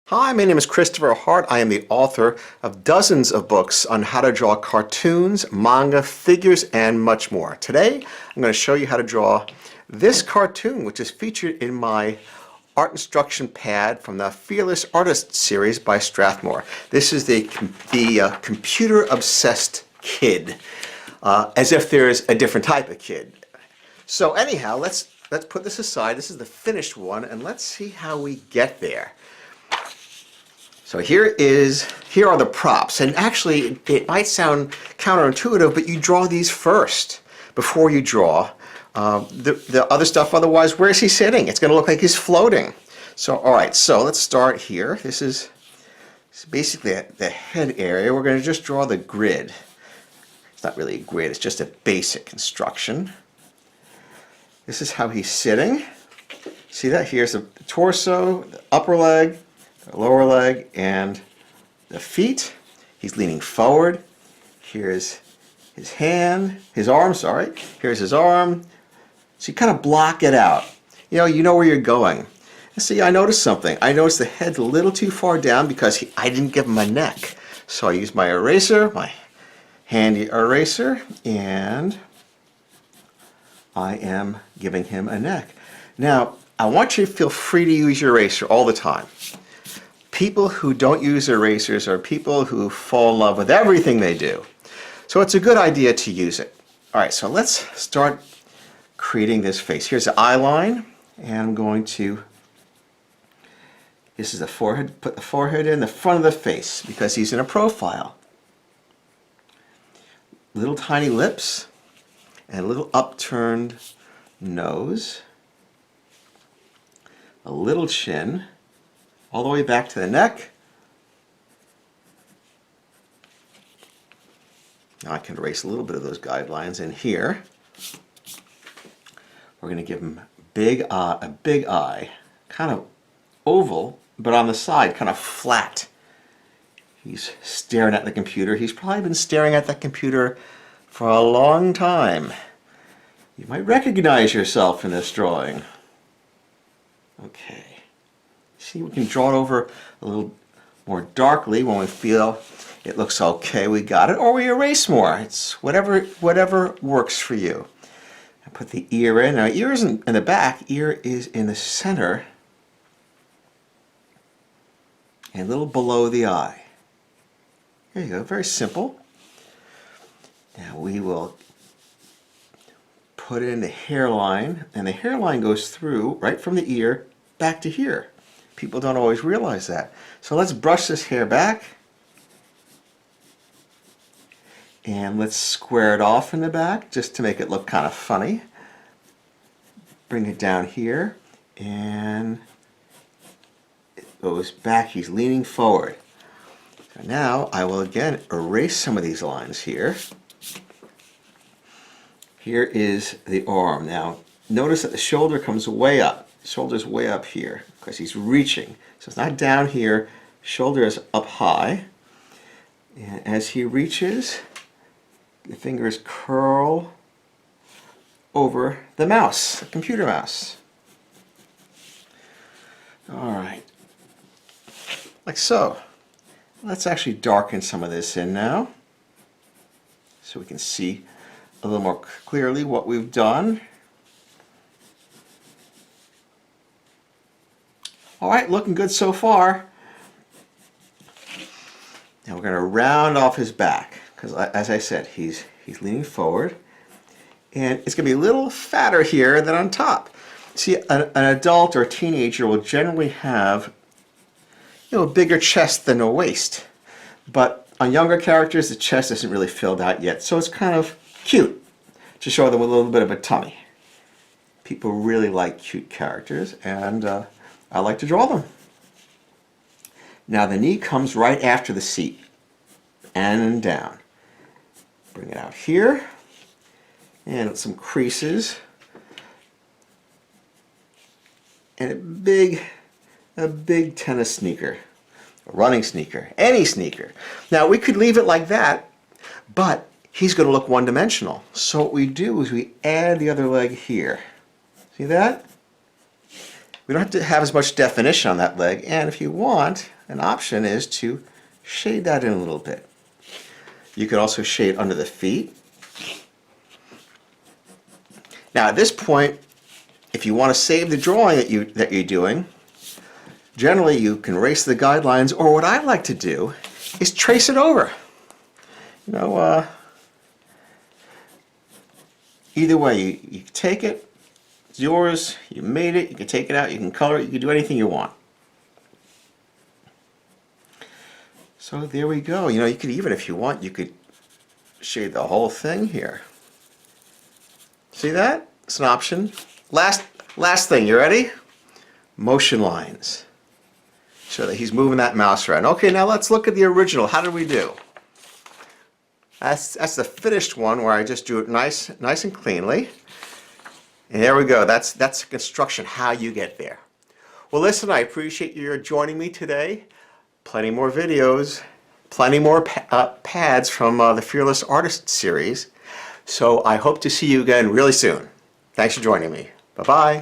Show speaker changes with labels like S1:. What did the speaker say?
S1: Hi, my name is Christopher Hart. I am the author of dozens of books on how to draw cartoons, manga, figures, and much more. Today, I'm going to show you how to draw this cartoon, which is featured in my art instruction pad from the Fearless Artist series by Strathmore. This is the computer-obsessed kid, as if there's a different type of kid. So anyhow, let's put this aside. This is the finished one, and let's see how we get there. So here are the props, and actually it might sound counterintuitive, but you draw these first before you draw the other stuff. Otherwise, where is he sitting? It's going to look like he's floating. So all right, so let's start here. This is basically the head area. We're going to just draw the grid. It's not really a grid, it's just a basic construction. This is how he's sitting. See that? Here's the torso, the upper leg, the lower leg, and the feet. He's leaning forward. Here's his hand, his arm, sorry. Here's his arm. So you kind of block it out. You know where you're going. And see, I noticed something. I noticed the head's a little too far down because I didn't give him a neck. So I used my eraser, my handy eraser, and I am giving him a neck. Now, I want you to feel free to use your eraser all the time. People who don't use erasers are people who fall in love with everything they do. So it's a good idea to use it. All right, so let's start creating this face. Here's the eye line, and I'm going to, this is the forehead, put the forehead in the front of the face because he's in a profile. Little tiny lips and a little upturned nose, a little chin, all the way back to the neck. Now I can erase a little bit of those guidelines in here. We're going to give him a big eye, kind of oval, but on the side, kind of flat. He's staring at the computer. He's probably been staring at that computer for a long time. You might recognize yourself in this drawing. Okay. See, we can draw it over a little more darkly when we feel it looks okay, we got it, or we erase more. It's whatever works for you. I put the ear in. Now, ear isn't in the back, ear is in the center and a little below the eye. There you go, very simple. Now we will put in the hairline, and the hairline goes through right from the ear back to here. People don't always realize that. So let's brush this hair back, and let's square it off in the back just to make it look kind of funny. Bring it down here, and it goes back. He's leaning forward. So now I will again erase some of these lines here. Here is the arm. Now notice that the shoulder comes way up. The shoulder's way up here because he's reaching. So it's not down here. Shoulder is up high. And as he reaches, the fingers curl over the mouse, the computer mouse. All right. Like so. Let's actually darken some of this in now so we can see a little more clearly what we've done. All right, looking good so far. Now we're going to round off his back because, as I said, he's leaning forward, and it's going to be a little fatter here than on top. See, an adult or a teenager will generally have a bigger chest than a waist, but on younger characters the chest isn't really filled out yet, so it's kind of cute to show them a little bit of a tummy. People really like cute characters, and I like to draw them. Now the knee comes right after the seat and down. Bring it out here and some creases and a big tennis sneaker, a running sneaker, any sneaker. Now we could leave it like that, but he's going to look one-dimensional. So what we do is we add the other leg here. See that? We don't have to have as much definition on that leg, and if you want, an option is to shade that in a little bit. You could also shade under the feet. Now at this point, if you want to save the drawing that you're doing, generally you can erase the guidelines, or what I like to do is trace it over. You know, either way, you take it, it's yours, you made it, you can take it out, you can color it, you can do anything you want. So there we go. You know, you could even, if you want, you could shade the whole thing here. See that? It's an option. Last thing, you ready? Motion lines. So that he's moving that mouse around. Okay, now let's look at the original. How did we do? That's the finished one where I just drew it nice and cleanly. And there we go. That's construction, how you get there. Well, listen, I appreciate you joining me today. Plenty more videos, plenty more pads from the Fearless Artist series. So I hope to see you again really soon. Thanks for joining me. Bye-bye.